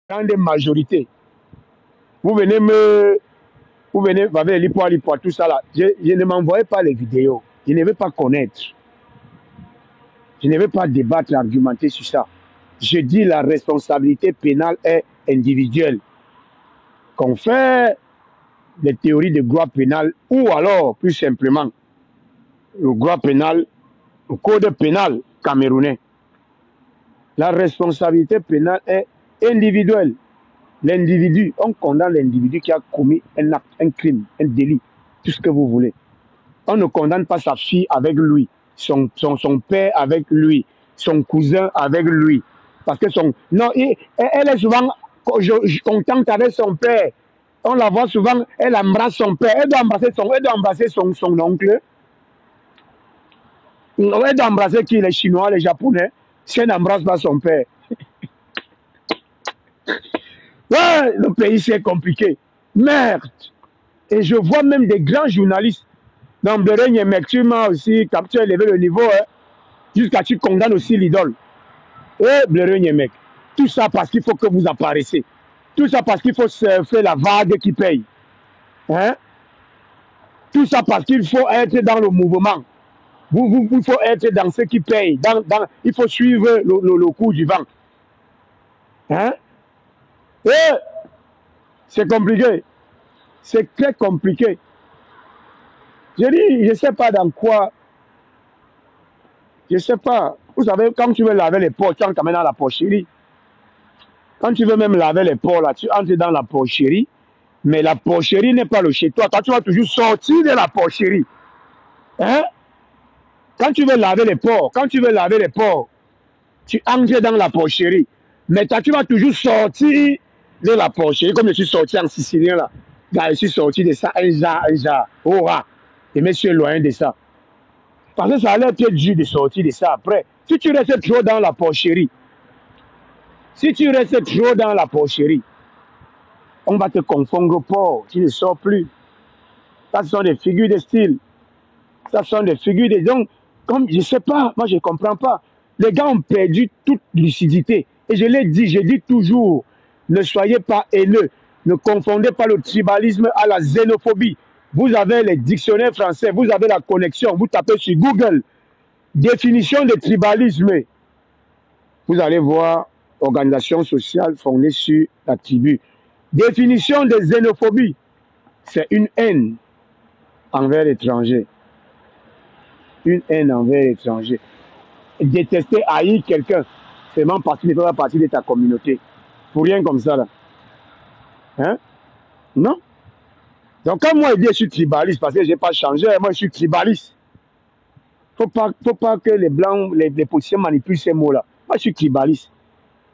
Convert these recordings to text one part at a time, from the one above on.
grande majorité. Vous venez l'IPOA, tout ça là. Je ne m'envoyais pas les vidéos. Je ne veux pas connaître. Je ne veux pas débattre, argumenter sur ça. Je dis la responsabilité pénale est individuelle. Qu'on fait des théories de droit pénal ou alors, plus simplement, le droit pénal, le code pénal camerounais. La responsabilité pénale est individuelle. L'individu, on condamne l'individu qui a commis un acte, un crime, un délit, tout ce que vous voulez. On ne condamne pas sa fille avec lui, son père avec lui, son cousin avec lui. Parce que non, elle est souvent contente avec son père. On la voit souvent, elle embrasse son père. Elle doit embrasser son oncle. Elle doit embrasser qui? Les Chinois, les Japonais. Si elle n'embrasse pas son père. Ouais, le pays c'est compliqué. Merde. Et je vois même des grands journalistes. Dans Bérégne et Mec, tu m'as aussi, quand tu as élevé le niveau, hein, jusqu'à tu condamnes aussi l'idole. Et Bérégne et Mec. Tout ça parce qu'il faut que vous apparaissiez. Tout ça parce qu'il faut surfer la vague qui paye. Hein? Tout ça parce qu'il faut être dans le mouvement. Il faut être dans ce qui paye. Il faut suivre le cours du vent. Hein? Et c'est compliqué. C'est très compliqué. Je dis, je ne sais pas dans quoi. Je ne sais pas. Vous savez, quand tu veux laver les porcs, tu entres quand même dans la porcherie. Quand tu veux même laver les porcs, là, tu entres dans la porcherie. Mais la porcherie n'est pas le chez toi. Toi, tu vas toujours sortir de la porcherie. Hein? Quand tu veux laver les porcs, tu entres dans la porcherie. Mais toi, tu vas toujours sortir de la porcherie. Comme je suis sorti en sicilien, là. Là, je suis sorti de ça, un jar. Oh, et monsieur est loin de ça. Parce que ça a l'air très dur de sortir de ça après. Si tu restes trop dans la porcherie, on va te confondre au porc. Tu ne sors plus. Ça sont des figures de style. Ça sont des figures de... Donc, comme je ne sais pas, moi je ne comprends pas. Les gars ont perdu toute lucidité. Et je l'ai dit, je dis toujours, ne soyez pas haineux. Ne confondez pas le tribalisme à la xénophobie. Vous avez les dictionnaires français, vous avez la connexion, vous tapez sur Google, définition de tribalisme. Vous allez voir, organisation sociale fondée sur la tribu. Définition de xénophobie, c'est une haine envers l'étranger. Une haine envers l'étranger. Détester, haïr quelqu'un, c'est même partie de ta communauté. Pour rien comme ça, là. Hein? Non? Donc, quand moi, je dis je suis tribaliste, parce que je n'ai pas changé, moi, je suis tribaliste. Faut pas que les Blancs, les politiciens manipulent ces mots-là. Moi, je suis tribaliste.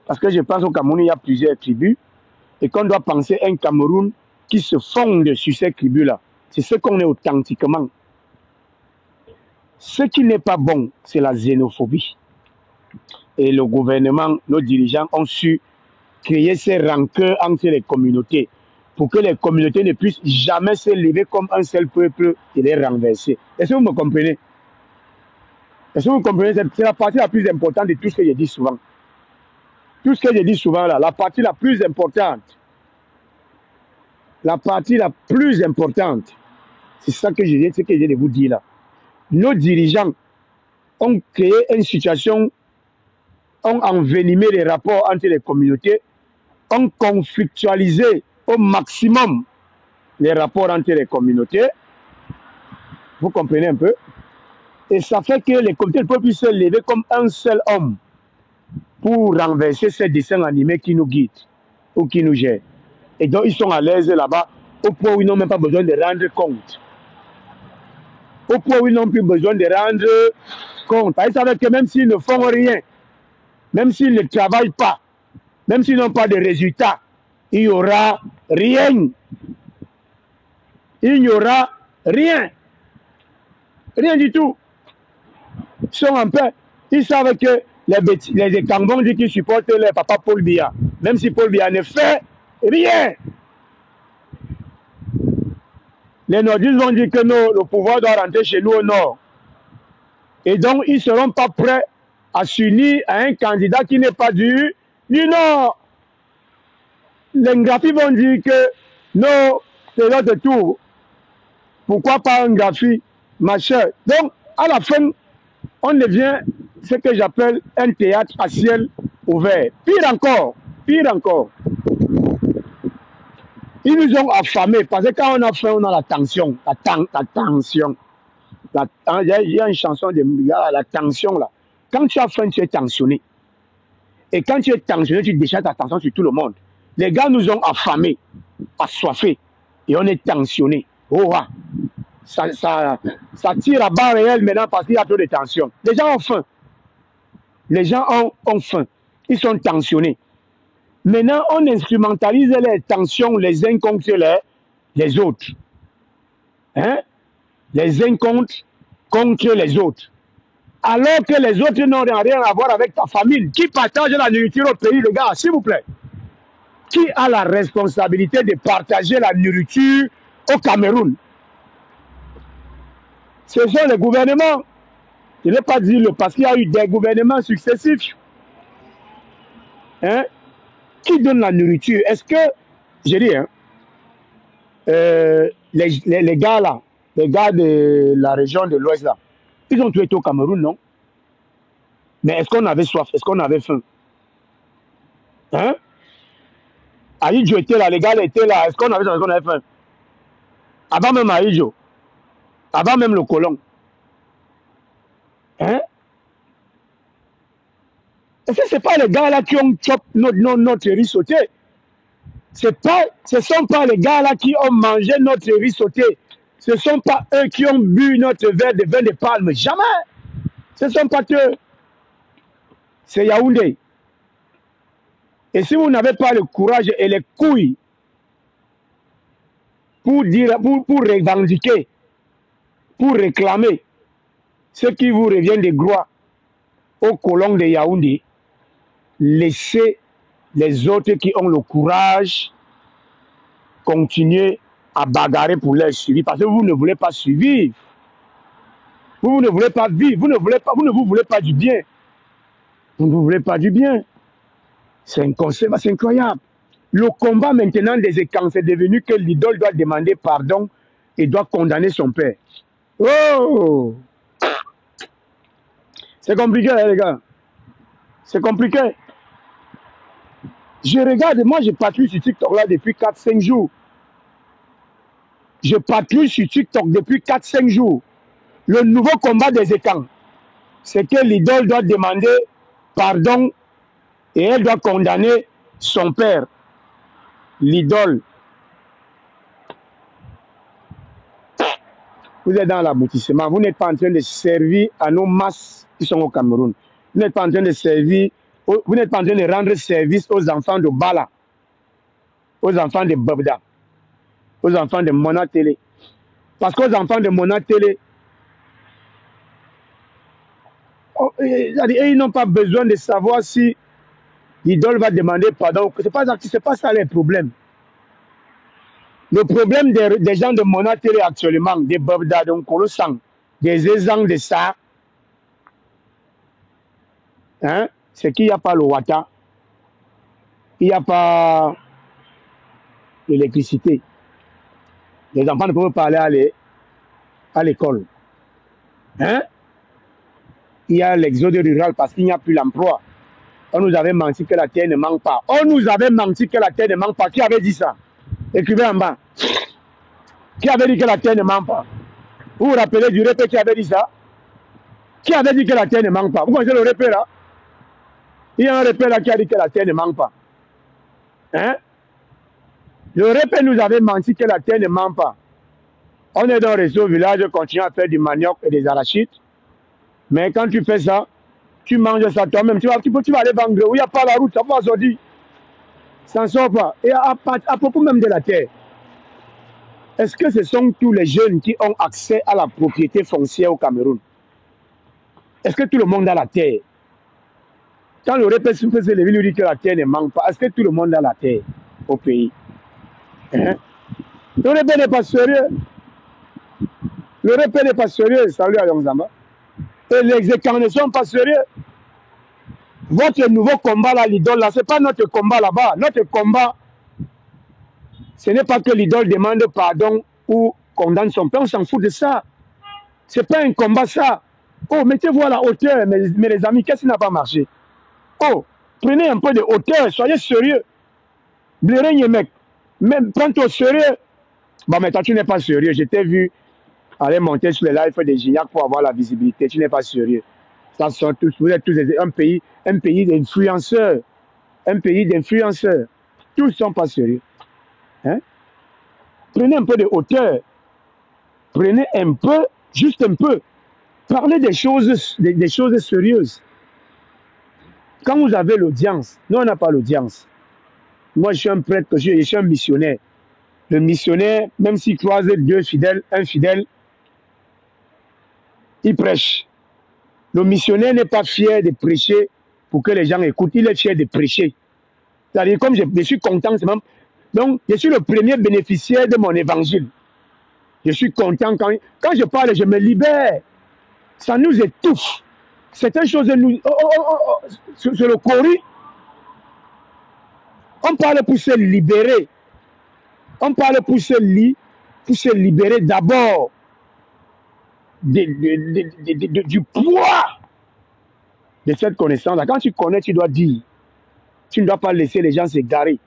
Parce que je pense qu'au Cameroun, il y a plusieurs tribus. Et qu'on doit penser un Cameroun qui se fonde sur ces tribus-là. C'est ce qu'on est authentiquement. Ce qui n'est pas bon, c'est la xénophobie. Et le gouvernement, nos dirigeants ont su créer ces rancœurs entre les communautés pour que les communautés ne puissent jamais se lever comme un seul peuple et les renverser. Est-ce que vous me comprenez? Est-ce que vous comprenez? C'est la partie la plus importante de tout ce que je dis souvent. Tout ce que je dis souvent là, la partie la plus importante. La partie la plus importante, c'est ça que je viens de vous dire là. Nos dirigeants ont créé une situation, ont envenimé les rapports entre les communautés, ont conflictualisé au maximum les rapports entre les communautés. Vous comprenez un peu? Et ça fait que les communautés ne peuvent plus se lever comme un seul homme pour renverser ces dessins animés qui nous guident ou qui nous gèrent. Et donc ils sont à l'aise là-bas au point où ils n'ont même pas besoin de rendre compte. Au point où ils n'ont plus besoin de rendre compte. Ils savent que même s'ils ne font rien, même s'ils ne travaillent pas, même s'ils n'ont pas de résultats, il n'y aura rien. Il n'y aura rien. Rien du tout. Ils sont en paix. Ils savent que les Cambons disent qu'ils supportent leur papa Paul Biya. Même si Paul Biya ne fait rien. Les nordistes vont dire que non, le pouvoir doit rentrer chez nous au nord. Et donc, ils ne seront pas prêts à s'unir à un candidat qui n'est pas du nord. les graphies vont dire que non, c'est notre tour. Pourquoi pas un graphie, ma chère? Donc, à la fin, on devient ce que j'appelle un théâtre à ciel ouvert. Pire encore, ils nous ont affamés parce que quand on a faim, on a la tension. La tension. Il y a une chanson de la tension là. Quand tu as faim, tu es tensionné. Et quand tu es tensionné, tu décharges ta tension sur tout le monde. Les gars nous ont affamés, assoiffés. Et on est tensionné. Oh, ah. Ça tire à barre réelle maintenant parce qu'il y a trop de tension. Les gens ont faim. Les gens ont faim. Ils sont tensionnés. Maintenant, on instrumentalise les tensions les uns contre les autres. Hein? Les uns contre les autres. Alors que les autres n'ont rien à voir avec ta famille. Qui partage la nourriture au pays, les gars, s'il vous plaît? Qui a la responsabilité de partager la nourriture au Cameroun? Ce sont les gouvernements. Je ne vais pas dire parce qu'il y a eu des gouvernements successifs. Hein? Qui donne la nourriture? Est-ce que, j'ai dit, hein, les gars là, les gars de la région de l'Ouest là, ils ont tout été au Cameroun, non? Mais est-ce qu'on avait soif? Est-ce qu'on avait faim? Hein? Aïdjo était là, les gars étaient là, est-ce qu'on avait soif? Est-ce qu'on avait faim? Avant même Aïdjo, avant même le colon. Hein? Est-ce que ce n'est pas les gars là qui ont chopé notre riz sauté? Ce ne sont pas les gars là qui ont mangé notre riz sauté. Ce ne sont pas eux qui ont bu notre verre de vin de palme. Jamais. Ce ne sont pas eux. C'est Yaoundé. Et si vous n'avez pas le courage et les couilles pour dire, pour revendiquer, pour réclamer ce qui vous revient de gloire aux colons de Yaoundé, laissez les autres qui ont le courage continuer à bagarrer pour leur suivi parce que vous ne voulez pas survivre. Vous ne voulez pas vivre, vous ne vous voulez pas du bien. Vous ne voulez pas du bien. C'est incroyable. Le combat maintenant des écrans, c'est devenu que l'idole doit demander pardon et doit condamner son père. Oh! C'est compliqué, les gars. C'est compliqué. Je regarde, moi je patrouille sur TikTok là depuis 4-5 jours. Je patrouille sur TikTok depuis 4-5 jours. Le nouveau combat des écrans, c'est que l'idole doit demander pardon et elle doit condamner son père. L'idole. Vous êtes dans l'aboutissement. Vous n'êtes pas en train de servir à nos masses qui sont au Cameroun. Vous n'êtes pas en train de servir, vous n'êtes pas en train de rendre service aux enfants de Bala, aux enfants de Babda, aux enfants de Mona Télé. Parce qu'aux enfants de Mona Télé, ils n'ont pas besoin de savoir si l'idole va demander pardon. Ce n'est pas ça le problème. Le problème des gens de Mona Télé actuellement, des Babda, de Nkolo-Sang, des Ezang de ça, hein, c'est qu'il n'y a pas le Wata, il n'y a pas l'électricité. Les enfants ne peuvent pas aller à l'école. Hein? Il y a l'exode rural parce qu'il n'y a plus l'emploi. On nous avait menti que la terre ne manque pas. On nous avait menti que la terre ne manque pas. Qui avait dit ça? Écrivez en bas. Qui avait dit que la terre ne manque pas? Vous vous rappelez du répé qui avait dit ça? Qui avait dit que la terre ne manque pas? Vous connaissez le répé là? Il y a un répé là qui a dit que la terre ne manque pas. Hein? Le répé nous avait menti que la terre ne manque pas. On est dans le réseau village, on continue à faire du manioc et des arachides. Mais quand tu fais ça, tu manges ça toi-même. Tu vas aller vendre où il n'y a pas la route, ça va sortir. Ça ne sort pas. Et à propos même de la terre, est-ce que ce sont tous les jeunes qui ont accès à la propriété foncière au Cameroun? Est-ce que tout le monde a la terre? Quand le répète sur les villes, il dit que la terre ne manque pas. Est-ce que tout le monde a la terre au pays? Hein? Le répète n'est pas sérieux. Le répète n'est pas sérieux. Salut à Yongzamba. Et les écrans ne sont pas sérieux. Votre nouveau combat là, l'idole là, ce n'est pas notre combat là-bas. Notre combat, Ce n'est pas que l'idole demande pardon ou condamne son père, on s'en fout de ça. Ce n'est pas un combat ça. Oh, mettez-vous à la hauteur, mais les amis, qu'est-ce qui n'a pas marché? Oh, prenez un peu de hauteur, soyez sérieux. Bléré mec, même prends-toi au sérieux. Bon, mais toi, tu n'es pas sérieux. Je t'ai vu aller monter sur les lives des Gignac pour avoir la visibilité. Tu n'es pas sérieux. Ça sort tous, vous êtes tous un pays d'influenceurs. Un pays d'influenceurs. Tous ne sont pas sérieux. Hein? Prenez un peu de hauteur. Prenez un peu, juste un peu. Parlez des choses sérieuses. Quand vous avez l'audience, nous on n'a pas l'audience. Moi je suis un prêtre, je suis un missionnaire. Le missionnaire, même s'il croise deux fidèles, un fidèle, il prêche. Le missionnaire n'est pas fier de prêcher pour que les gens écoutent, il est fier de prêcher. C'est-à-dire, comme je suis content, c'est même. Donc, je suis le premier bénéficiaire de mon évangile. Je suis content quand je parle, je me libère. Ça nous étouffe. Certaines choses nous. Sur le Coran, on parle pour se libérer. On parle pour se libérer d'abord du poids de cette connaissance-là. Quand tu connais, tu dois dire. Tu ne dois pas laisser les gens s'égarer.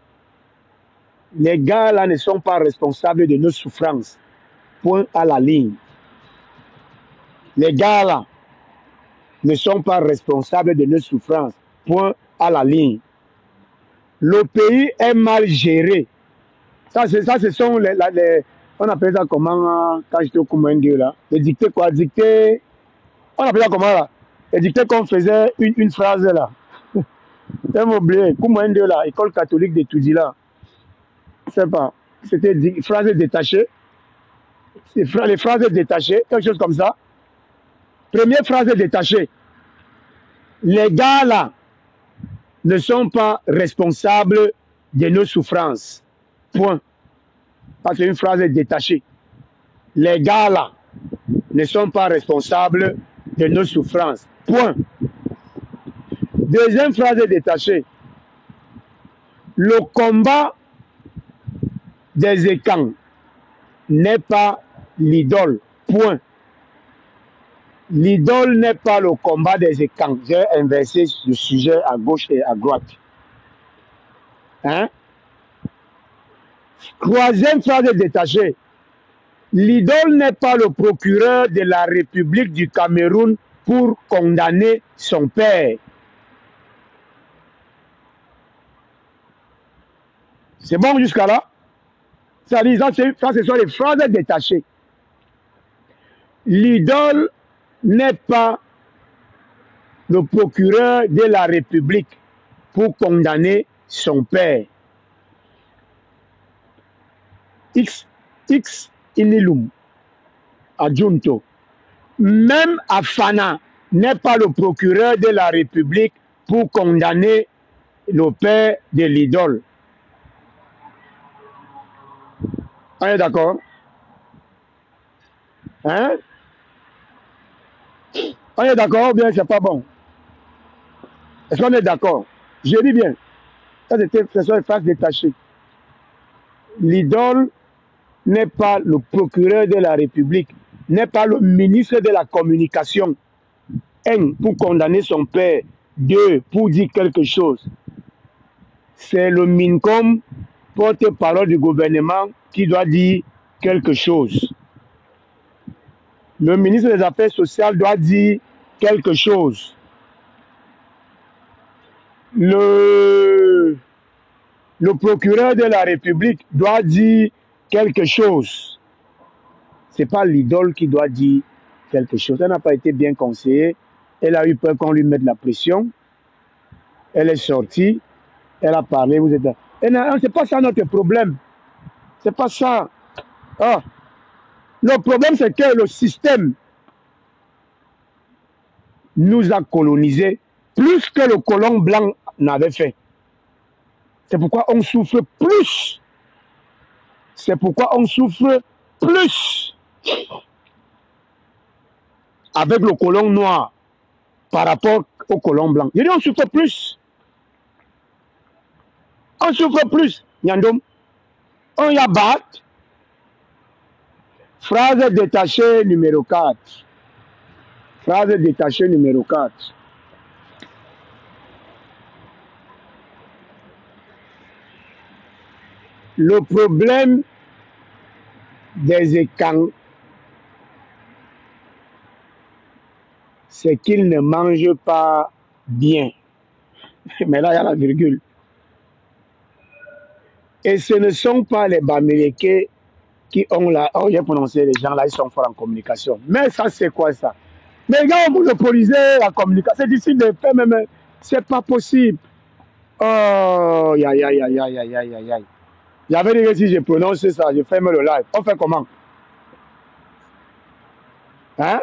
Les gars là ne sont pas responsables de nos souffrances. Point à la ligne. Les gars là ne sont pas responsables de nos souffrances. Point à la ligne. Le pays est mal géré. Ça ce sont les on appelle ça comment, quand j'étais au Koumouendé là, les dictées quoi, dictées, on appelle ça comment là, les dictées qu'on faisait une phrase là. J'ai oublié, Koumouendé là, école catholique de Toudila. Je sais pas, c'était phrases détachées. Les phrases détachées, quelque chose comme ça. Première phrase détachée. Les gars là ne sont pas responsables de nos souffrances. Point. Parce que c'est une phrase détachée. Les gars là ne sont pas responsables de nos souffrances. Point. Deuxième phrase détachée. Le combat des écans n'est pas l'idole. Point. L'idole n'est pas le combat des écans. J'ai inversé le sujet à gauche et à droite. Hein? Troisième phrase détachée. L'idole n'est pas le procureur de la République du Cameroun pour condamner son père. C'est bon jusqu'à là? Ça, ce sont les phrases détachées. L'idole n'est pas le procureur de la République pour condamner son père. X inilum adjunto. Même Afana n'est pas le procureur de la République pour condamner le père de l'idole. On est d'accord? Hein? On est d'accord ou bien c'est pas bon? Est-ce qu'on est d'accord? Je dis bien. Ça, ce sont les phrases détachées. L'idole n'est pas le procureur de la République, n'est pas le ministre de la Communication. Un, pour condamner son père. Deux, pour dire quelque chose. C'est le MINCOM, porte-parole du gouvernement, qui doit dire quelque chose. Le ministre des Affaires sociales doit dire quelque chose. Le procureur de la République doit dire quelque chose. Ce n'est pas l'idole qui doit dire quelque chose. Elle n'a pas été bien conseillée. Elle a eu peur qu'on lui mette la pression. Elle est sortie. Elle a parlé. Vous êtes là. C'est pas ça notre problème. C'est pas ça. Ah. Le problème, c'est que le système nous a colonisés plus que le colon blanc n'avait fait. C'est pourquoi on souffre plus. C'est pourquoi on souffre plus avec le colon noir par rapport au colon blanc. Je dis on souffre plus. On souffre plus, Nyandom. On y a bat. Phrase détachée numéro 4. Phrase détachée numéro 4. Le problème des écans, c'est qu'ils ne mangent pas bien. Mais là, il y a la virgule. Et ce ne sont pas les Bamileke qui ont la... Oh, j'ai prononcé, les gens là, ils sont forts en communication. Mais ça, c'est quoi ça? Mais les gars ont monopolisé la communication. C'est difficile de faire même. C'est pas possible. Oh, aïe, aïe, aïe, aïe, aïe, aïe, aïe, aïe. J'avais dit que si je prononce ça, je ferme le live. On fait comment? Hein?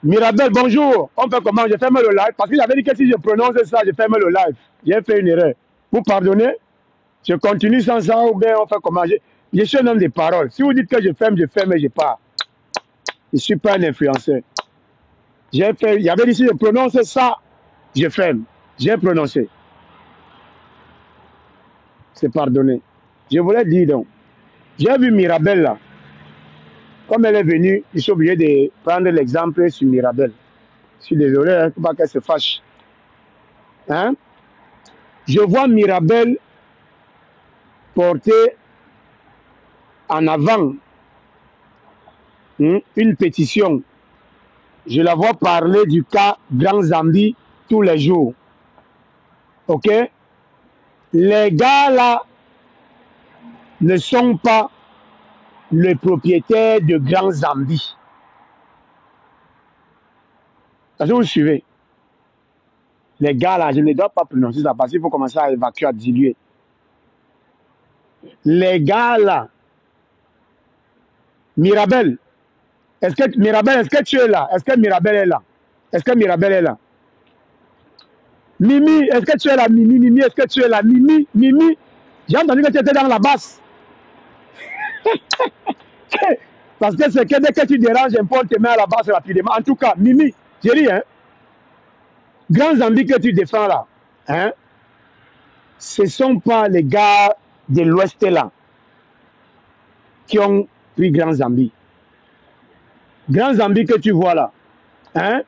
Mirabel, bonjour. On fait comment? Je ferme le live. Parce que j'avais dit que si je prononce ça, je ferme le live. J'ai fait une erreur. Vous pardonnez? Je continue sans ça ou bien on fait comment? Je suis un homme de parole. Si vous dites que je ferme et je pars. Je ne suis pas un influenceur. J'avais dit si je prononce ça, je ferme. J'ai prononcé. C'est pardonné. Je voulais dire donc. J'ai vu Mirabel là. Comme elle est venue, je suis obligé de prendre l'exemple sur Mirabel. Je suis désolé, il ne faut pas qu'elle se fâche. Hein? Je vois Mirabel porter en avant une pétition. Je la vois parler du cas Grand Zambie tous les jours. Ok? Les gars là ne sont pas le propriétaire de Grand Zambie. Est-ce que vous suivez? Les gars là, je ne dois pas prononcer ça parce qu'il faut commencer à évacuer, à diluer. Les gars là, Mirabel, est-ce que tu es là? Est-ce que Mirabel est là? Est-ce que Mirabel est là? Mimi, est-ce que tu es là? Mimi, est-ce que tu es là? Mimi, j'ai entendu que tu étais dans la basse. Parce que c'est que dès que tu déranges un peu, on te met à la basse rapidement. En tout cas, Mimi, j'ai dit, hein, Grand Zambie que tu défends là, hein, ce ne sont pas les gars de l'Ouest là qui ont pris Grand Zambie. Grand Zambie que tu vois là, hein,